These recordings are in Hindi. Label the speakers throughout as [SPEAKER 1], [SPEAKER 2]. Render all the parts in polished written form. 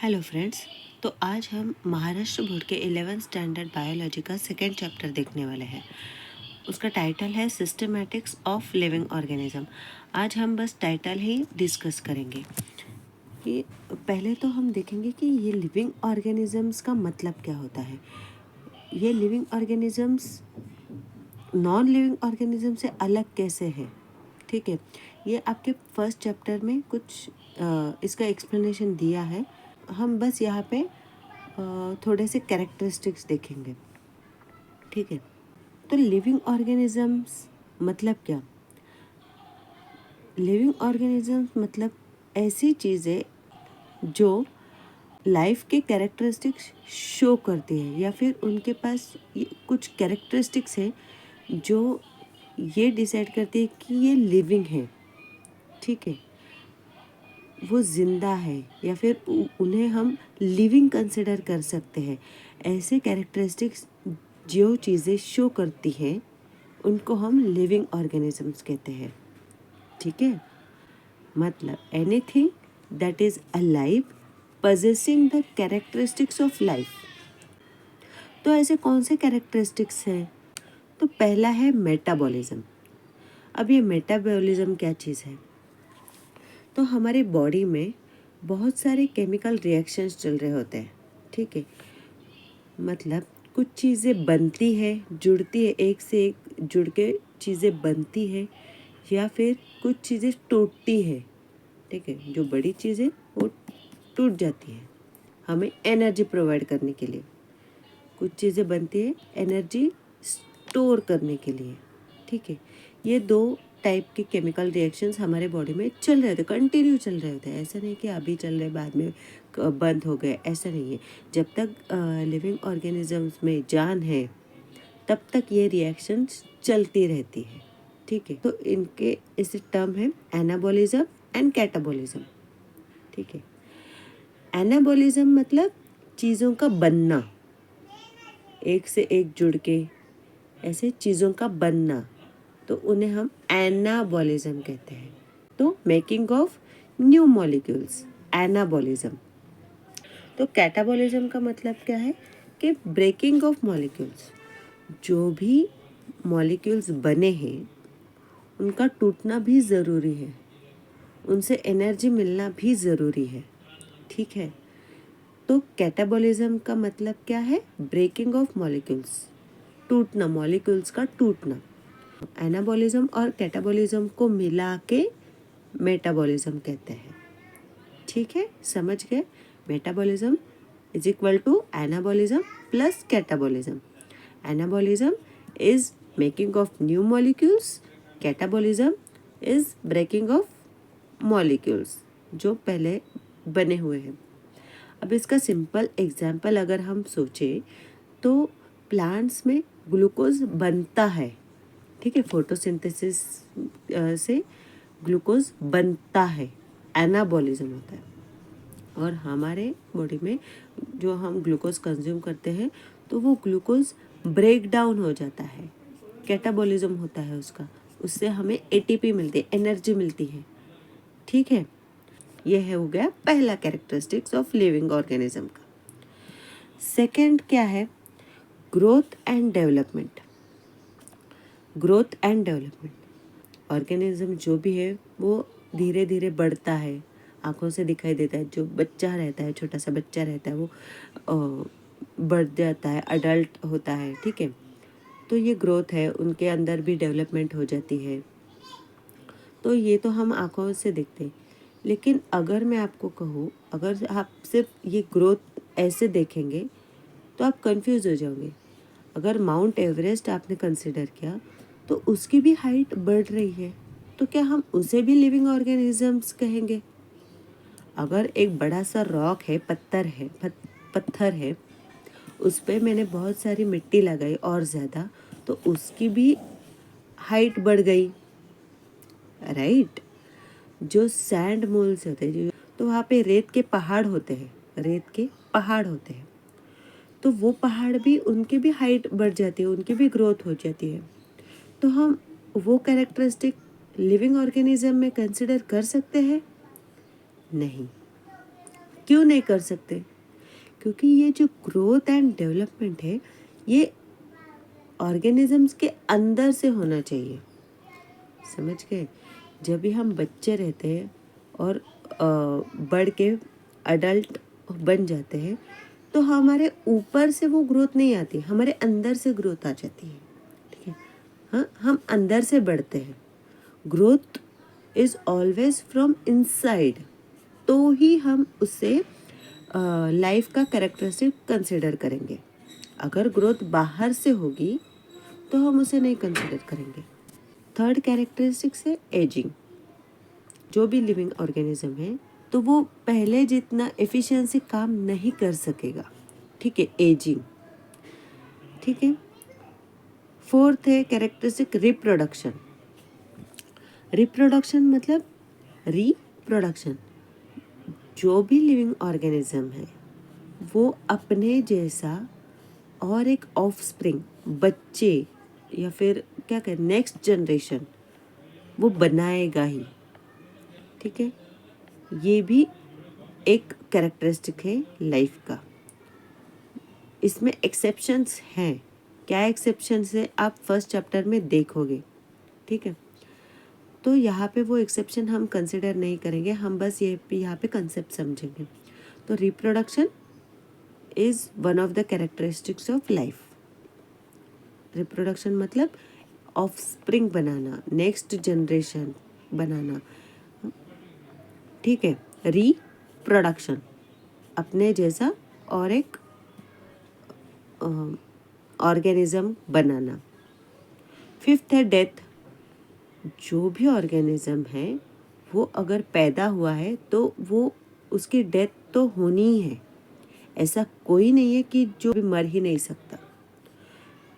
[SPEAKER 1] Hello friends. तो आज हम महाराष्ट्र बोर्ड के 11th स्टैंडर्ड बायोलॉजी का सेकेंड चैप्टर देखने वाले हैं। उसका टाइटल है सिस्टमैटिक्स ऑफ लिविंग ऑर्गेनिज्म। आज हम बस टाइटल ही डिस्कस करेंगे कि पहले तो हम देखेंगे कि ये लिविंग ऑर्गेनिजम्स का मतलब क्या होता है। ये living organisms non living organism से अलग कैसे है। ठीक है, ये आपके फर्स्ट चैप्टर में कुछ इसका एक्सप्लेनेशन दिया है। हम बस यहाँ पे थोड़े से कैरेक्टरिस्टिक्स देखेंगे। ठीक है, तो लिविंग ऑर्गेनिजम्स मतलब क्या। लिविंग ऑर्गेनिजम्स मतलब ऐसी चीज़ें जो लाइफ के कैरेक्टरिस्टिक्स शो करती है या फिर उनके पास कुछ कैरेक्टरिस्टिक्स है जो ये डिसाइड करती है कि ये लिविंग है। ठीक है, वो ज़िंदा है या फिर उन्हें हम लिविंग कंसिडर कर सकते हैं। ऐसे कैरेक्टरिस्टिक्स जो चीज़ें शो करती हैं उनको हम लिविंग ऑर्गेनिजम्स कहते हैं। ठीक है, मतलब anything that is alive possessing the characteristics of life. तो ऐसे कौन से कैरेक्टरिस्टिक्स हैं? तो पहला है मेटाबॉलिज्म। अब ये मेटाबॉलिज्म क्या चीज़ है? तो हमारी बॉडी में बहुत सारे केमिकल रिएक्शंस चल रहे होते हैं। ठीक है, मतलब कुछ चीज़ें बनती है, जुड़ती है, एक से एक जुड़ के चीज़ें बनती है या फिर कुछ चीज़ें टूटती है। ठीक है, जो बड़ी चीज़ें वो टूट जाती है हमें एनर्जी प्रोवाइड करने के लिए। कुछ चीज़ें बनती है एनर्जी स्टोर करने के लिए। ठीक है, ये दो टाइप के केमिकल रिएक्शंस हमारे बॉडी में चल रहे होते, कंटिन्यू चल रहे होते हैं। ऐसा नहीं कि अभी चल रहे बाद में बंद हो गए, ऐसा नहीं है। जब तक लिविंग ऑर्गेनिजम्स में जान है तब तक ये रिएक्शंस चलती रहती है। ठीक है, तो इनके इस टर्म है एनाबॉलिज्म एंड कैटाबॉलिज्म। ठीक है, एनाबॉलिज्म मतलब चीज़ों का बनना, एक से एक जुड़ के ऐसे चीज़ों का बनना, तो उन्हें हम एनाबॉलिज्म कहते हैं। तो making of new molecules, anabolism. तो कैटाबॉलिज्म का मतलब क्या है कि ब्रेकिंग ऑफ मॉलिक्यूल्स। जो भी मॉलिक्यूल्स बने हैं उनका टूटना भी ज़रूरी है, उनसे एनर्जी मिलना भी ज़रूरी है। ठीक है, तो कैटाबॉलिज्म का मतलब क्या है? ब्रेकिंग ऑफ मॉलिक्यूल्स, टूटना, मॉलिक्यूल्स का टूटना। एनाबॉलिज्म और कैटाबॉलिज्म को मिला के मेटाबॉलिज्म कहते हैं। ठीक है, समझ गए? Metabolism is equal to anabolism plus catabolism. Anabolism is making of new molecules, catabolism is breaking of molecules जो पहले बने हुए हैं। अब इसका सिंपल एग्जाम्पल अगर हम सोचें तो प्लांट्स में ग्लूकोज बनता है। ठीक है, फोटोसिंथेसिस से ग्लूकोज बनता है, एनाबॉलिज्म होता है। और हमारे बॉडी में जो हम ग्लूकोज कंज्यूम करते हैं तो वो ग्लूकोज ब्रेक डाउन हो जाता है, कैटाबॉलिज्म होता है उसका, उससे हमें एटीपी मिलती है, एनर्जी मिलती है। ठीक है, यह है हो गया पहला कैरेक्टरिस्टिक्स ऑफ लिविंग ऑर्गेनिज्म का। सेकंड क्या है? Growth and development. Growth and development, organism जो भी है वो धीरे धीरे बढ़ता है, आंखों से दिखाई देता है। जो बच्चा रहता है, छोटा सा बच्चा रहता है, वो बढ़ जाता है, अडल्ट होता है। ठीक है, तो ये ग्रोथ है, उनके अंदर भी डेवलपमेंट हो जाती है। तो ये तो हम आंखों से देखते हैं। लेकिन अगर मैं आपको कहूँ, अगर आप सिर्फ ये ग्रोथ ऐसे देखेंगे तो आप कंफ्यूज हो जाओगे। अगर माउंट एवरेस्ट आपने कंसिडर किया तो उसकी भी हाइट बढ़ रही है, तो क्या हम उसे भी लिविंग ऑर्गेनिजम्स कहेंगे? अगर एक बड़ा सा रॉक है, पत्थर है, उस पर मैंने बहुत सारी मिट्टी लगाई और ज़्यादा, तो उसकी भी हाइट बढ़ गई, राइट? जो सैंड मोल्स होते हैं, तो वहाँ पे रेत के पहाड़ होते हैं, रेत के पहाड़ होते हैं, तो वो पहाड़ भी, उनकी भी हाइट बढ़ जाती है, उनकी भी ग्रोथ हो जाती है। तो हम वो कैरेक्टरिस्टिक लिविंग ऑर्गेनिज्म में कंसिडर कर सकते हैं? नहीं। क्यों नहीं कर सकते? क्योंकि ये जो ग्रोथ एंड डेवलपमेंट है ये ऑर्गेनिजम्स के अंदर से होना चाहिए। समझ गए? जब भी हम बच्चे रहते हैं और बढ़ के अडल्ट बन जाते हैं तो हमारे ऊपर से वो ग्रोथ नहीं आती, हमारे अंदर से ग्रोथ आ जाती है। ठीक है? हाँ, हम अंदर से बढ़ते हैं। Growth is always from inside, तो ही हम उससे लाइफ का कैरेक्टरिस्टिक कंसिडर करेंगे। अगर ग्रोथ बाहर से होगी तो हम उसे नहीं कंसिडर करेंगे। थर्ड कैरेक्टरिस्टिक्स है एजिंग। जो भी लिविंग ऑर्गेनिज्म है तो वो पहले जितना एफिशिएंसी काम नहीं कर सकेगा। ठीक है, एजिंग। ठीक है। फोर्थ है कैरेक्टरिस्टिक रिप्रोडक्शन। रिप्रोडक्शन मतलब रिप्रोडक्शन, जो भी लिविंग ऑर्गेनिज्म है वो अपने जैसा और एक ऑफस्प्रिंग, बच्चे या फिर क्या कहें नेक्स्ट जनरेशन वो बनाएगा ही। ठीक है, ये भी एक कैरेक्टरिस्टिक है लाइफ का। इसमें एक्सेप्शंस हैं। क्या एक्सेप्शंस है आप फर्स्ट चैप्टर में देखोगे। ठीक है, तो यहाँ पे वो एक्सेप्शन हम कंसिडर नहीं करेंगे, हम बस ये यहाँ पे कंसेप्ट समझेंगे। तो reproduction is one of the characteristics of life. Reproduction मतलब ऑफस्प्रिंग बनाना, नेक्स्ट जनरेशन बनाना। ठीक है, रिप्रोडक्शन अपने जैसा और एक ऑर्गेनिज्म बनाना। फिफ्थ है डेथ। जो भी ऑर्गेनिज्म है वो अगर पैदा हुआ है तो वो उसकी डेथ तो होनी ही है। ऐसा कोई नहीं है कि जो भी मर ही नहीं सकता।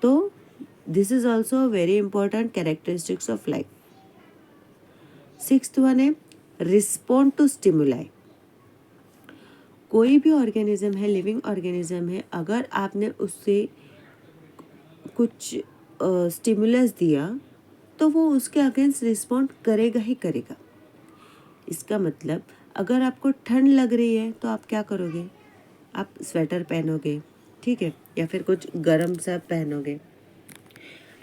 [SPEAKER 1] तो this is also a very important characteristics of life. Sixth one है रिस्पॉन्ड टू स्टिमुलाई। कोई भी ऑर्गेनिज्म है, लिविंग ऑर्गेनिज्म है, अगर आपने उससे कुछ स्टिमुलस दिया तो वो उसके अगेंस्ट रिस्पॉन्ड करेगा ही करेगा। इसका मतलब अगर आपको ठंड लग रही है तो आप क्या करोगे? आप स्वेटर पहनोगे। ठीक है, या फिर कुछ गर्म सा पहनोगे।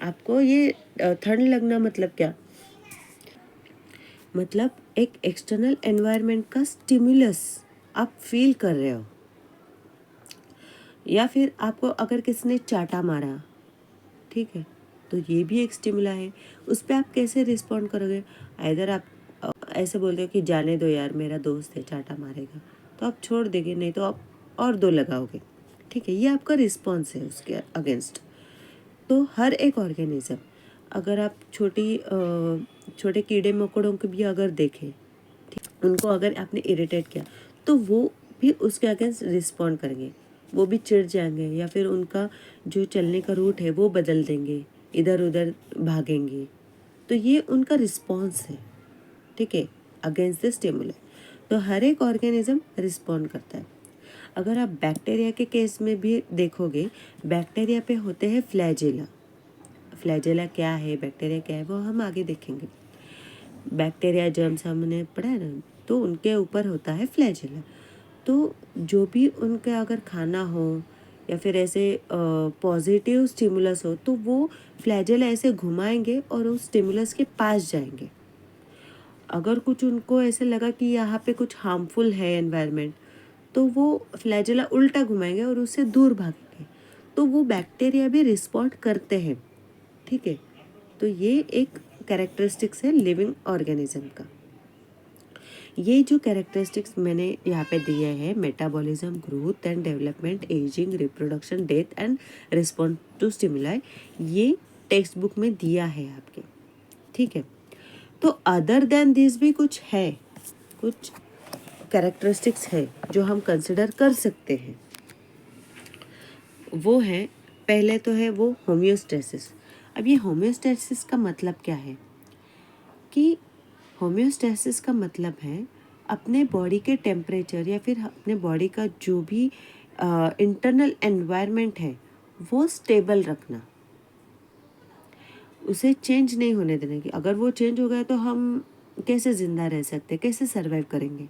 [SPEAKER 1] आपको ये ठंड लगना मतलब क्या? मतलब एक एक्सटर्नल एनवायरनमेंट का स्टिमुलस आप फील कर रहे हो। या फिर आपको अगर किसी ने चाटा मारा, ठीक है, तो ये भी एक स्टिमुला है। उस पर आप कैसे रिस्पॉन्ड करोगे? इधर आप ऐसे बोल रहे हो कि जाने दो यार, मेरा दोस्त है चाटा मारेगा, तो आप छोड़ देंगे, नहीं तो आप और दो लगाओगे। ठीक है, ये आपका रिस्पॉन्स है उसके अगेंस्ट। तो हर एक ऑर्गेनिज्म, अगर आप छोटे कीड़े मकोड़ों को भी अगर देखें, ठीक, उनको अगर आपने इरिटेट किया तो वो भी उसके अगेंस्ट रिस्पॉन्ड करेंगे। वो भी चिढ़ जाएंगे या फिर उनका जो चलने का रूट है वो बदल देंगे, इधर उधर भागेंगे। तो ये उनका रिस्पॉन्स है। ठीक है, अगेंस्ट द स्टिमुलस। तो हर एक ऑर्गेनिज्म रिस्पॉन्ड करता है। अगर आप बैक्टीरिया के केस में भी देखोगे, बैक्टीरिया पे होते हैं फ्लैजेला। फ्लैजेला क्या है, बैक्टीरिया क्या है, वो हम आगे देखेंगे। बैक्टीरिया जर्म्स हमने पढ़ा है ना, तो उनके ऊपर होता है फ्लैजेला। तो जो भी उनका अगर खाना हो या फिर ऐसे पॉजिटिव स्टिमुलस हो तो वो फ्लैजेला ऐसे घुमाएंगे और उस स्टिमुलस के पास जाएंगे। अगर कुछ उनको ऐसे लगा कि यहाँ पे कुछ हार्मफुल है एनवायरनमेंट, तो वो फ्लैजेला उल्टा घुमाएंगे और उससे दूर भागेंगे। तो वो बैक्टीरिया भी रिस्पॉन्ड करते हैं। ठीक है, तो ये एक कैरेक्टरिस्टिक्स है लिविंग ऑर्गेनिज्म का। ये जो कैरेक्टरिस्टिक्स मैंने यहाँ पे दिए हैं, metabolism, growth and development, ageing, reproduction, death and response to stimuli, ये टेक्स्ट बुक में दिया है आपके। ठीक है, तो अदर देन दिस भी कुछ है, कुछ कैरेक्टरिस्टिक्स है जो हम कंसिडर कर सकते हैं। वो है, पहले तो है वो होम्योस्टेसिस। अब ये होम्योस्टेसिस का मतलब क्या है कि होम्योस्टेसिस का मतलब है अपने बॉडी के टेम्परेचर या फिर अपने बॉडी का जो भी इंटरनल एनवायरनमेंट है वो स्टेबल रखना, उसे चेंज नहीं होने देने की। अगर वो चेंज हो गया तो हम कैसे ज़िंदा रह सकते, कैसे सर्वाइव करेंगे?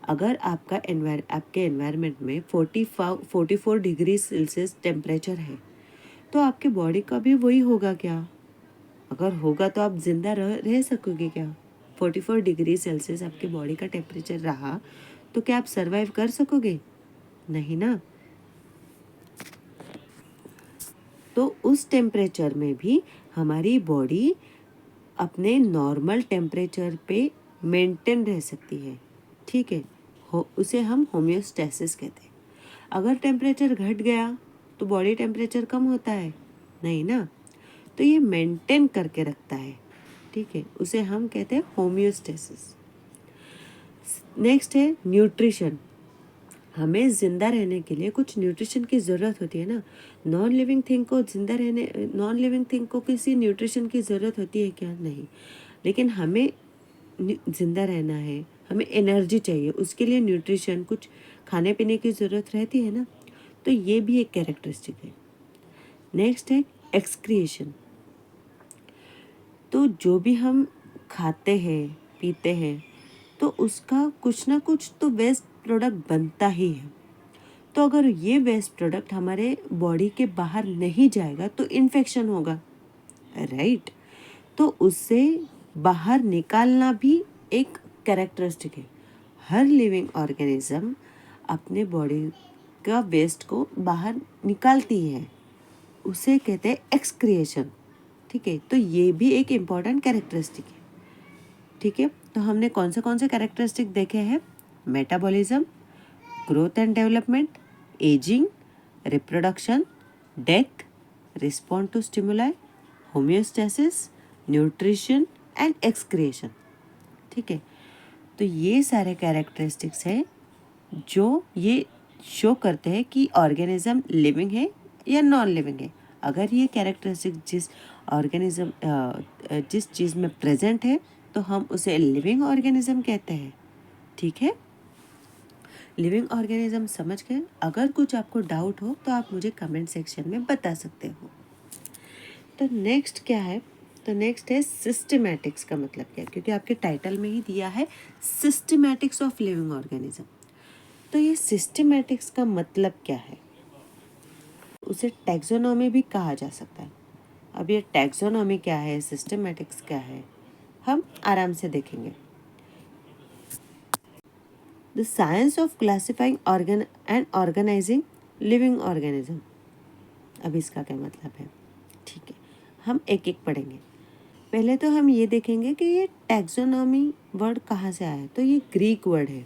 [SPEAKER 1] अगर आपके एनवायरनमेंट में 44 डिग्री सेल्सियस टेम्परेचर है तो आपके बॉडी का भी वही होगा क्या? अगर होगा तो आप जिंदा रह सकोगे क्या? 44 डिग्री सेल्सियस आपके बॉडी का टेम्परेचर रहा तो क्या आप सर्वाइव कर सकोगे? नहीं ना। तो उस टेम्परेचर में भी हमारी बॉडी अपने नॉर्मल टेम्परेचर पे मेंटेन रह सकती है, ठीक है। उसे हम होम्योस्टेसिस कहते हैं। अगर टेम्परेचर घट गया तो बॉडी टेम्परेचर कम होता है? नहीं ना। तो ये मेंटेन करके रखता है, ठीक है, उसे हम कहते हैं होम्योस्टेसिस। नेक्स्ट है न्यूट्रिशन। हमें जिंदा रहने के लिए कुछ न्यूट्रिशन की ज़रूरत होती है ना। नॉन लिविंग थिंग को किसी न्यूट्रिशन की ज़रूरत होती है क्या? नहीं। लेकिन हमें जिंदा रहना है, हमें एनर्जी चाहिए, उसके लिए न्यूट्रिशन, कुछ खाने पीने की ज़रूरत रहती है ना। तो ये भी एक कैरेक्टरिस्टिक है। नेक्स्ट है एक्सक्रिएशन। तो जो भी हम खाते हैं पीते हैं तो उसका कुछ ना कुछ तो वेस्ट प्रोडक्ट बनता ही है। तो अगर ये वेस्ट प्रोडक्ट हमारे बॉडी के बाहर नहीं जाएगा तो इन्फेक्शन होगा, राइट। तो उससे बाहर निकालना भी एक कैरेक्टरिस्टिक है। हर लिविंग ऑर्गेनिज्म अपने बॉडी का वेस्ट को बाहर निकालती है, उसे कहते हैं एक्सक्रिएशन, ठीक है। तो ये भी एक इम्पॉर्टेंट कैरेक्टरिस्टिक है, ठीक है। तो हमने कौन से कैरेक्टरिस्टिक देखे हैं? Metabolism, growth and development, ageing, reproduction, death, respond to stimuli, homeostasis, nutrition and excretion, ठीक है। तो ये सारे कैरेक्टरिस्टिक्स हैं जो ये शो करते हैं कि ऑर्गेनिज्म लिविंग है या नॉन लिविंग है। अगर ये कैरेक्टरिस्टिक जिस चीज़ में प्रेजेंट है तो हम उसे लिविंग ऑर्गेनिज्म कहते हैं, ठीक है। लिविंग ऑर्गेनिज्म समझ गए? अगर कुछ आपको डाउट हो तो आप मुझे कमेंट सेक्शन में बता सकते हो। तो नेक्स्ट क्या है? तो नेक्स्ट है सिस्टमैटिक्स। का मतलब क्या है? क्योंकि आपके टाइटल में ही दिया है सिस्टमैटिक्स ऑफ लिविंग ऑर्गेनिज्म। तो ये सिस्टमैटिक्स का मतलब क्या है? उसे टैक्सोनॉमी भी कहा जा सकता है। अब ये टैक्सोनॉमी क्या है, सिस्टमैटिक्स क्या है, हम आराम से देखेंगे। The science of classifying organ and organizing living organism. अब इसका क्या मतलब है? ठीक है, हम एक एक पढ़ेंगे। पहले तो हम ये देखेंगे कि ये टैक्सोनॉमी वर्ड कहाँ से आया है। तो ये ग्रीक वर्ड है,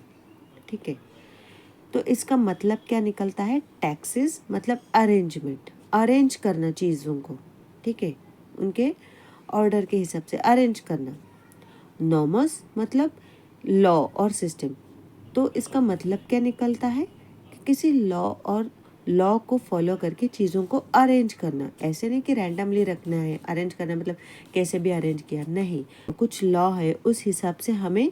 [SPEAKER 1] ठीक है। तो इसका मतलब क्या निकलता है? टैक्सिस मतलब अरेंजमेंट, अरेंज करना चीज़ों को, ठीक है, उनके ऑर्डर के हिसाब से अरेंज करना। नॉमस मतलब लॉ और सिस्टम। तो इसका मतलब क्या निकलता है कि किसी लॉ को फॉलो करके चीज़ों को अरेंज करना। ऐसे नहीं कि रैंडमली रखना है, अरेंज करना मतलब कैसे भी अरेंज किया, नहीं। कुछ लॉ है, उस हिसाब से हमें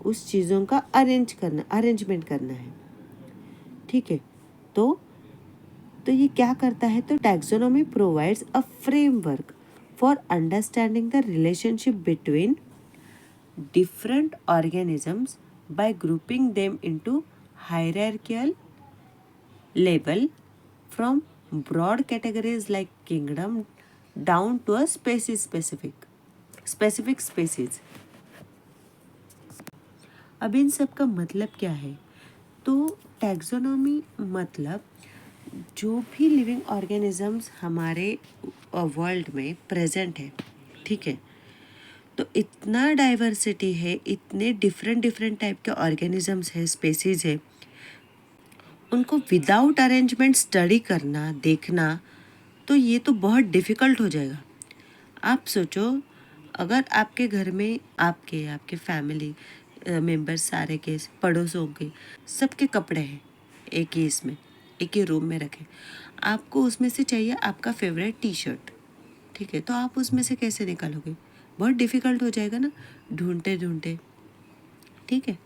[SPEAKER 1] उस चीज़ों का अरेंजमेंट करना है, ठीक है। तो ये क्या करता है? तो taxonomy provides a framework for understanding the relationship between different organisms by grouping them into hierarchical level from broad categories like kingdom down to a specific species. अब इन सब का मतलब क्या है? तो टैक्सोनॉमी मतलब जो भी लिविंग ऑर्गेनिजम्स हमारे वर्ल्ड में प्रेजेंट है, ठीक है। तो इतना डाइवर्सिटी है, इतने डिफरेंट टाइप के ऑर्गेनिजम्स है, स्पेसीज है, उनको विदाउट अरेंजमेंट स्टडी करना, देखना, तो ये तो बहुत डिफ़िकल्ट हो जाएगा। आप सोचो, अगर आपके घर में आपके फैमिली मेंबर्स सारे के, पड़ोसों के सबके कपड़े हैं एक ही रूम में रखे, आपको उसमें से चाहिए आपका फेवरेट टी शर्ट, ठीक है। तो आप उसमें से कैसे निकालोगे? बहुत डिफ़िकल्ट हो जाएगा ना, ढूंढते, ठीक है।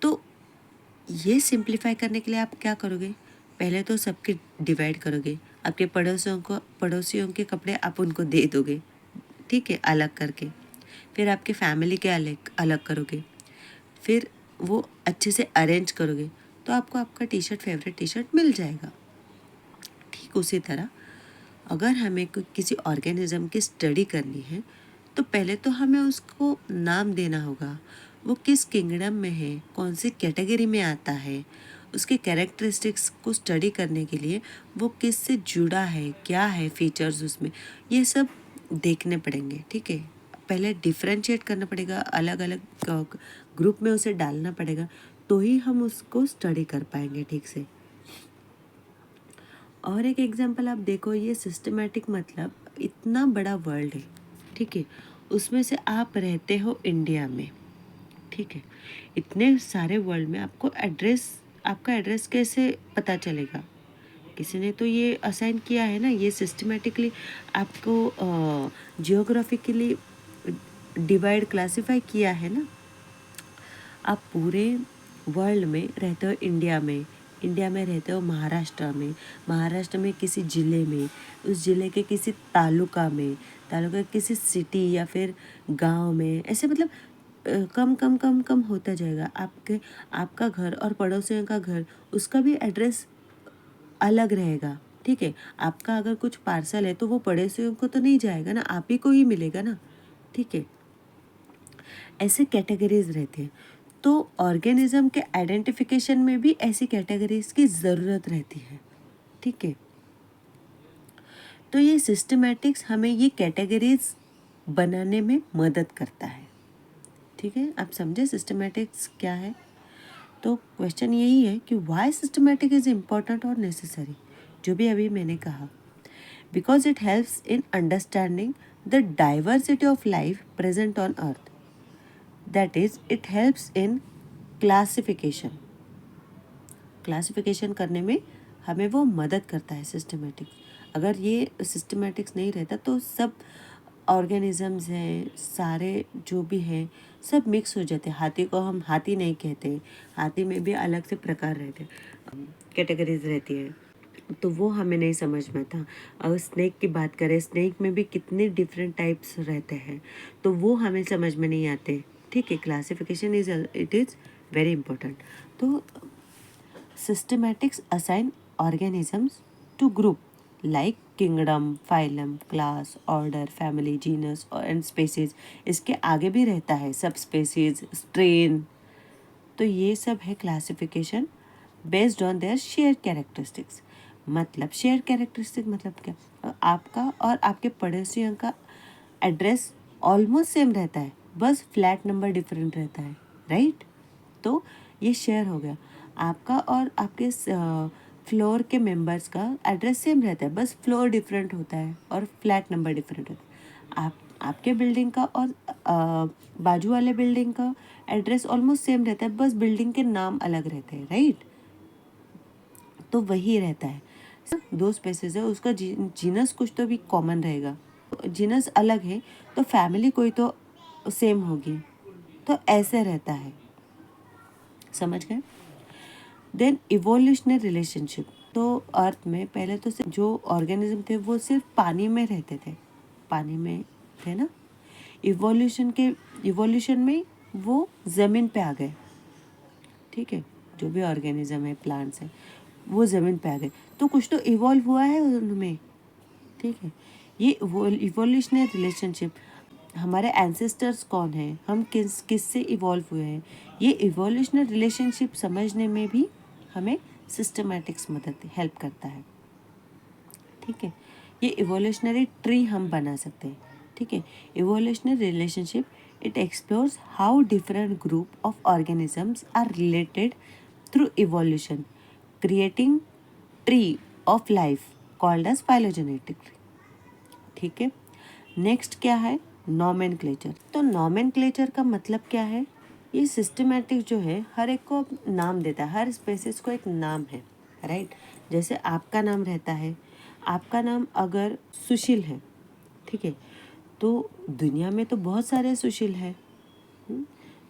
[SPEAKER 1] तो ये सिंप्लीफाई करने के लिए आप क्या करोगे? पहले तो सबके डिवाइड करोगे, आपके पड़ोसियों के कपड़े आप उनको दे दोगे, ठीक है, अलग करके। फिर आपके फैमिली के अलग करोगे, फिर वो अच्छे से अरेंज करोगे तो आपको आपका T shirt, favourite T shirt मिल जाएगा। ठीक उसी तरह अगर हमें किसी ऑर्गेनिज्म की स्टडी करनी है तो पहले तो हमें उसको नाम देना होगा, वो किस किंगडम में है, कौन सी कैटेगरी में आता है, उसके कैरेक्टरिस्टिक्स को स्टडी करने के लिए वो किस से जुड़ा है, क्या है फीचर्स उसमें, ये सब देखने पड़ेंगे। ठीक है, पहले डिफ्रेंशिएट करना पड़ेगा, अलग अलग ग्रुप में उसे डालना पड़ेगा, तो ही हम उसको स्टडी कर पाएंगे ठीक से। और एक एग्जांपल आप देखो, ये सिस्टमैटिक मतलब इतना बड़ा वर्ल्ड है, ठीक है, उसमें से आप रहते हो इंडिया में, ठीक है, इतने सारे वर्ल्ड में आपका एड्रेस कैसे पता चलेगा? किसी ने तो ये असाइन किया है ना, ये सिस्टमैटिकली आपको जियोग्राफिकली डिवाइड क्लासिफाई किया है ना। आप पूरे वर्ल्ड में रहते हो, इंडिया में रहते हो महाराष्ट्र में किसी ज़िले में, उस ज़िले के किसी तालुका किसी सिटी या फिर गांव में, ऐसे मतलब कम कम कम कम होता जाएगा। आपका घर और पड़ोसियों का घर, उसका भी एड्रेस अलग रहेगा। ठीक है, आपका अगर कुछ पार्सल है तो वो पड़ोसियों को तो नहीं जाएगा ना, आप ही को ही मिलेगा ना। ठीक है, ऐसे कैटेगरीज रहते हैं। तो ऑर्गेनिज्म के आइडेंटिफिकेशन में भी ऐसी कैटेगरीज की ज़रूरत रहती है। ठीक है, तो ये सिस्टमैटिक्स हमें ये कैटेगरीज बनाने में मदद करता है। ठीक है, आप समझे सिस्टमैटिक्स क्या है? तो क्वेश्चन यही है कि वाई सिस्टमैटिक इज़ इम्पॉर्टेंट और नेसेसरी, जो भी अभी मैंने कहा। Because it helps in understanding the diversity of life present on earth, that is it helps in classification करने में हमें वो मदद करता है सिस्टमैटिक्स। अगर ये सिस्टमैटिक्स नहीं रहता तो सब ऑर्गेनिजम्स हैं, सारे जो भी हैं सब मिक्स हो जाते। हाथी को हम हाथी नहीं कहते, हाथी में भी अलग से प्रकार रहते, कैटेगरीज रहती है, तो वो हमें नहीं समझ में था। अगर स्नेक की बात करें, स्नेक में भी कितने डिफरेंट टाइप्स रहते हैं, तो वो हमें समझ में नहीं आते। ठीक है, classification it is very important. तो systematics assign organisms to group like kingdom, phylum, class, order, family, genus and species. इसके आगे भी रहता है सब स्पेसीज, स्ट्रेन। तो ये सब है classification based on their shear characteristics. मतलब शेयर कैरेक्टरिस्टिक मतलब क्या? आपका और आपके पड़ोसियों का एड्रेस ऑलमोस्ट सेम रहता है, बस फ्लैट नंबर डिफरेंट रहता है, राइट? तो ये शेयर हो गया। आपका और आपके फ्लोर के मेंबर्स का एड्रेस सेम रहता है, बस फ्लोर डिफरेंट होता है और फ्लैट नंबर डिफरेंट होता है। आपके बिल्डिंग का और बाजू वाले बिल्डिंग का एड्रेस ऑलमोस्ट सेम रहता है, बस बिल्डिंग के नाम अलग रहते हैं, राइट? तो वही रहता है। दो स्पेसेस है, उसका जीनस कुछ तो भी कॉमन रहेगा, जीनस अलग है तो फैमिली कोई तो सेम होगी, तो ऐसे रहता है। समझ गए? Then evolutionary relationship. तो अर्थ में पहले तो जो ऑर्गेनिज्म थे वो सिर्फ पानी में रहते थे, पानी में थे ना। इवोल्यूशन में वो ज़मीन पे आ गए। ठीक है, जो भी ऑर्गेनिज्म है, प्लांट्स है, वो ज़मीन पे आ गए, तो कुछ तो इवॉल्व हुआ है उनमें। ठीक है, ये इवोल्यूशनरी रिलेशनशिप, हमारे एंसेस्टर्स कौन हैं, हम किस से इवॉल्व हुए हैं, ये इवोल्यूशनरी रिलेशनशिप समझने में भी हमें सिस्टमैटिक्स मदद हेल्प करता है। ठीक है, ये इवोल्यूशनरी ट्री हम बना सकते हैं। ठीक है, evolutionary relationship it explores how different group of organisms are related through evolution, creating tree of life called as phylogenetic. ठीक है, नेक्स्ट क्या है? नॉमेनक्लेचर। तो नॉमेनक्लेचर का मतलब क्या है? ये सिस्टमैटिक जो है हर एक को नाम देता है, हर स्पेसिस को एक नाम है, राइट? जैसे आपका नाम रहता है, आपका नाम अगर सुशील है, ठीक है, तो दुनिया में तो बहुत सारे सुशील हैं।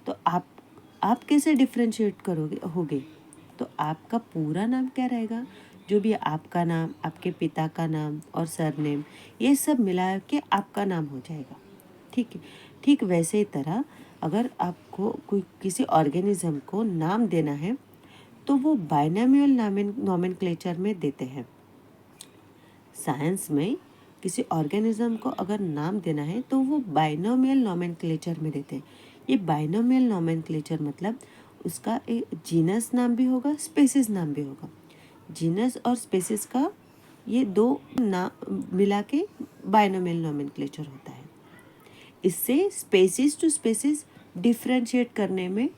[SPEAKER 1] तो आप कैसे डिफ्रेंशिएट होगे? तो आपका पूरा नाम क्या रहेगा? जो भी आपका नाम, आपके पिता का नाम और सरनेम, ये सब मिला के आपका नाम हो जाएगा। ठीक है, ठीक वैसे ही तरह अगर आपको कोई किसी ऑर्गेनिज्म को नाम देना है तो वो बाइनोमियल नॉमेनक्लेचर में देते हैं। साइंस में किसी ऑर्गेनिज्म को अगर नाम देना है तो वो बाइनोमियल नॉमेनक्लेचर में देते हैं। ये बाइनोमियल नॉमेनक्लेचर मतलब उसका एक जीनस नाम भी होगा, स्पेसिस नाम भी होगा। जीनस और स्पेसिस का ये दो नाम मिला के बाइनोमियल नॉमेनक्लेचर होता है। इससे स्पेसिस टू स्पेसिस डिफ्रेंशिएट करने में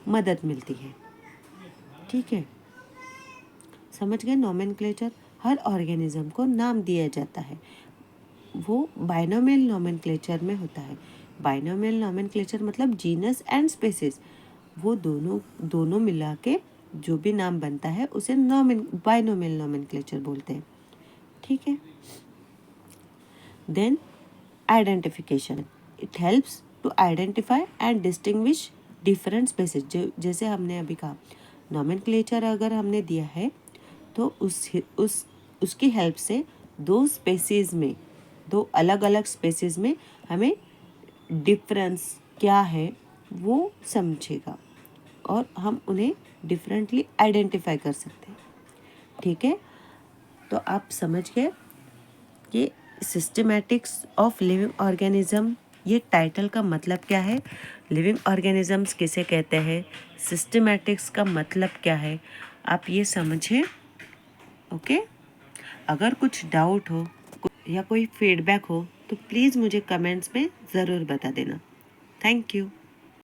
[SPEAKER 1] मदद मिलती है। ठीक है, समझ गए? नॉमेनक्लेचर, हर ऑर्गेनिज्म को नाम दिया जाता है, वो बाइनोमियल नॉमेनक्लेचर में होता है। बाइनोमियल नॉमेनक्लेचर मतलब जीनस एंड स्पेसिस, वो दोनों मिला के जो भी नाम बनता है उसे बाइनोमियल नॉमेनक्लेचर बोलते हैं। ठीक है। Then identification, it helps to identify and distinguish different species. जैसे हमने अभी कहा, नॉमेनक्लेचर अगर हमने दिया है तो उसकी हेल्प से दो स्पेसीज में, दो अलग अलग स्पेसीज में हमें डिफरेंस क्या है वो समझेगा और हम उन्हें डिफरेंटली आइडेंटिफाई कर सकते हैं। ठीक है, तो आप समझ गए कि सिस्टमैटिक्स ऑफ लिविंग ऑर्गेनिज्म, ये टाइटल का मतलब क्या है, लिविंग ऑर्गेनिजम्स किसे कहते हैं, सिस्टमैटिक्स का मतलब क्या है, आप ये समझें। ओके, अगर कुछ डाउट हो या कोई फीडबैक हो तो प्लीज़ मुझे कमेंट्स में ज़रूर बता देना। Thank you.